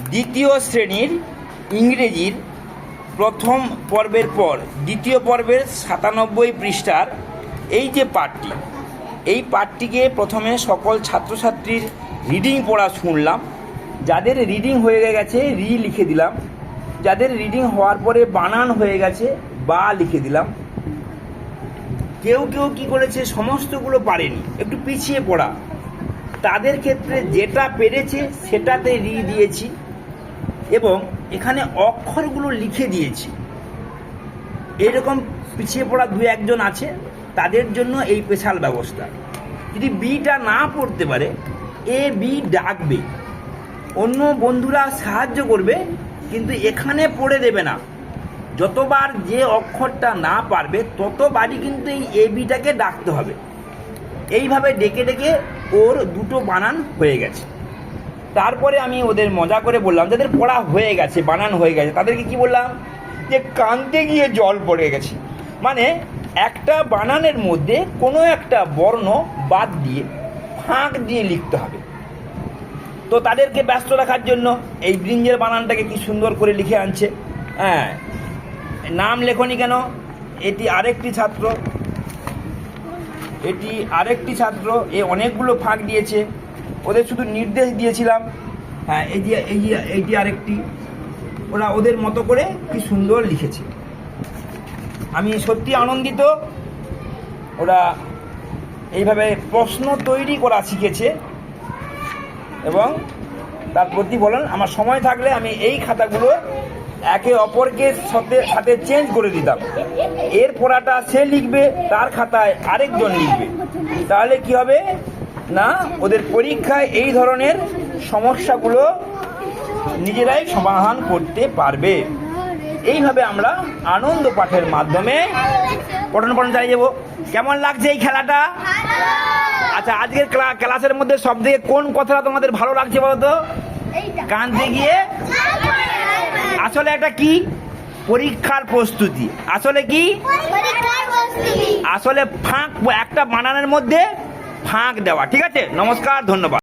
দ্বিতীয় শ্রেণীর ইংরেজির প্রথম পর্বের পর দ্বিতীয় পর্বের 97 পৃষ্ঠার এই যে পাঠটি, এই পাঠটিকে প্রথমে সকল ছাত্রছাত্রীর রিডিং পড়া শুনলাম। যাদের রিডিং হয়ে গেছে লিখে দিলাম, যাদের রিডিং হওয়ার পরে বানান হয়ে গেছে বা লিখে দিলাম। কেউ কেউ কী করেছে, সমস্তগুলো পারেনি, একটু পিছিয়ে পড়া, তাদের ক্ষেত্রে যেটা পেরেছে সেটাতে দিয়েছি এবং এখানে অক্ষরগুলো লিখে দিয়েছি। এরকম পিছিয়ে পড়া দু একজন আছে, তাদের জন্য এই স্পেশাল ব্যবস্থা। যদি বিটা না পড়তে পারে, এ বি ডাকবে, অন্য বন্ধুরা সাহায্য করবে, কিন্তু এখানে পড়ে দেবে না। যতবার যে অক্ষরটা না পারবে ততবারই কিন্তু এই এ বিটাকে ডাকতে হবে। এইভাবে ডেকে ডেকে ওর দুটো বানান হয়ে গেছে। তারপরে আমি ওদের মজা করে বললাম, যাদের পড়া হয়ে গেছে, বানান হয়ে গেছে, তাদেরকে কি বললাম, যে কানতে গিয়ে জল পড়ে গেছে। মানে একটা বানানের মধ্যে কোনো একটা বর্ণ বাদ দিয়ে ফাঁক দিয়ে লিখতে হবে। তো তাদেরকে ব্যস্ত রাখার জন্য এই ব্রিঞ্জের বানানটাকে কি সুন্দর করে লিখে আনছে। হ্যাঁ, নাম লেখনি কেন? এটি আরেকটি ছাত্র, এটি আরেকটি ছাত্র, এ অনেকগুলো ফাঁক দিয়েছে। ওদের শুধু নির্দেশ দিয়েছিলাম। হ্যাঁ, এইটি আরেকটি, ওরা ওদের মতো করে কি সুন্দর লিখেছে। আমি সত্যি আনন্দিত। ওরা এইভাবে প্রশ্ন তৈরি করা শিখেছে এবং তার প্রতিফলন আমার সময় থাকলে আমি এই খাতাগুলো একে অপরকে সাথে চেঞ্জ করে দিতাম। এর পড়াটা সে লিখবে, তার খাতায় আরেকজন লিখবে। তাহলে কি হবে না, ওদের পরীক্ষায় এই ধরনের সমস্যাগুলো নিজেরাই সমাধান করতে পারবে। এইভাবে আমরা আনন্দ পাঠের মাধ্যমে পঠন পাঠন চালিয়ে যাবো। কেমন লাগছে এই খেলাটা? আচ্ছা, আজকের ক্লাসের মধ্যে সব থেকে কোন কথাটা তোমাদের ভালো লাগছে বলো তো? কানতে গিয়ে, আসলে একটা কি পরীক্ষার প্রস্তুতি। আসলে কি, আসলে ফাঁক, একটা বানানের মধ্যে ফাঁক দেওয়া। ঠিক আছে, নমস্কার, ধন্যবাদ।